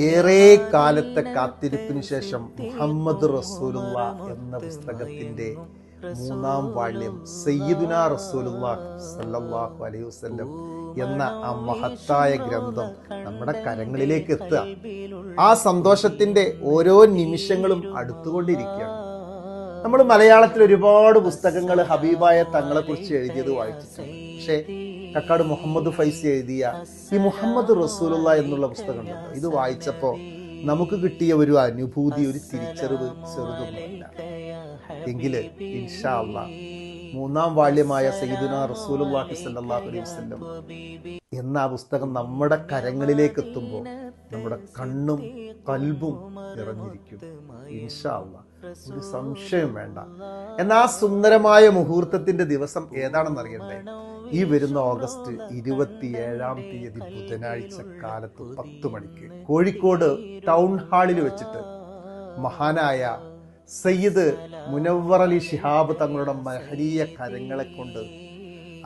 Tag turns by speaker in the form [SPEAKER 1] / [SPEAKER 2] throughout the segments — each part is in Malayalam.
[SPEAKER 1] ഏറെ കാലത്തെ കാത്തിരിപ്പിന് ശേഷം മുഹമ്മദ് റസൂലുള്ള എന്ന പുസ്തകത്തിന്റെ 3-ാം വാള്യം സയ്യിദുനാ റസൂലുള്ളാഹി സ്വല്ലല്ലാഹു അലൈഹി വസല്ലം എന്ന ആ മഹത്തായ ഗ്രന്ഥം നമ്മുടെ കരങ്ങളിലേക്ക് എത്തുക. ആ സന്തോഷത്തിന്റെ ഓരോ നിമിഷങ്ങളും അടുത്തുകൊണ്ടിരിക്കുകയാണ്. നമ്മൾ മലയാളത്തിൽ ഒരുപാട് പുസ്തകങ്ങൾ ഹബീബായ തങ്ങളെ കുറിച്ച് എഴുതിയത് വായിച്ചിട്ടുണ്ട്. പക്ഷേ കക്കാട് മുഹമ്മദ് ഫൈസി എഴുതിയ ഈ മുഹമ്മദ് റസൂലുള്ള എന്നുള്ള പുസ്തകം ഉണ്ടല്ലോ, ഇത് വായിച്ചപ്പോ നമുക്ക് കിട്ടിയ ഒരു അനുഭൂതി, ഒരു തിരിച്ചറിവ് ചെറുതൊന്നുമില്ല. എങ്കില് ഇൻഷാ അല്ലാഹ് 3-ാം വാള്യമായ സയ്യിദുനാ റസൂലുള്ളാഹി സ്വല്ലല്ലാഹു അലൈഹി വസല്ലം എന്ന ആ പുസ്തകം നമ്മുടെ കരങ്ങളിലേക്ക് എത്തുമ്പോൾ നമ്മുടെ കണ്ണും കൽബും നിറഞ്ഞിരിക്കും ഇൻഷാ അല്ലാഹ്, ഒരു സംശയം വേണ്ട. എന്നാൽ ആ സുന്ദരമായ മുഹൂർത്തത്തിന്റെ ദിവസം ഏതാണെന്ന് അറിയണ്ടേ? ഈ വരുന്ന ഓഗസ്റ്റ് 27-ാം തീയതി ബുധനാഴ്ച കാലത്ത് 10 മണിക്ക് കോഴിക്കോട് ടൗൺ ഹാളിൽ വെച്ചിട്ട് മഹാനായ സയ്യിദ് മുനവ്വർ അലി ശിഹാബ് തങ്ങളുടെ മഹനീയ കരങ്ങളെ കൊണ്ട്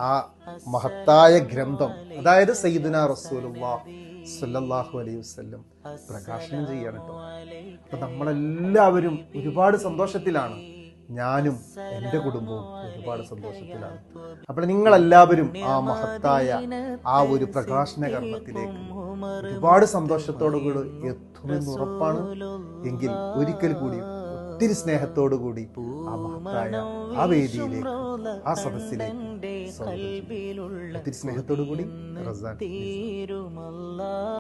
[SPEAKER 1] ആ മഹത്തായ ഗ്രന്ഥം, അതായത് സയ്യിദുനാ റസൂലുള്ളാഹി സ്വല്ലല്ലാഹു അലൈഹി വസല്ലം പ്രകാശനം ചെയ്യണം കേട്ടോ. അപ്പൊ നമ്മളെല്ലാവരും ഒരുപാട് സന്തോഷത്തിലാണ്. ഞാനും എൻ്റെ കുടുംബവും ഒരുപാട് സന്തോഷത്തിലാണ്. അപ്പോൾ നിങ്ങളെല്ലാവരും ആ മഹത്തായ ആ ഒരു പ്രകാശന കർമ്മത്തിലേക്ക് ഒരുപാട് സന്തോഷത്തോടുകൂടി എത്തുമെന്ന് ഉറപ്പാണ്. എങ്കിൽ ഒരിക്കൽ കൂടി ഒത്തിരി സ്നേഹത്തോടു കൂടി ആ മഹത്തായ ആ വേദിയിലേക്ക്, ആ സദസ്സിലേക്ക് ഒത്തിരി സ്നേഹത്തോടു കൂടി റസാൻ.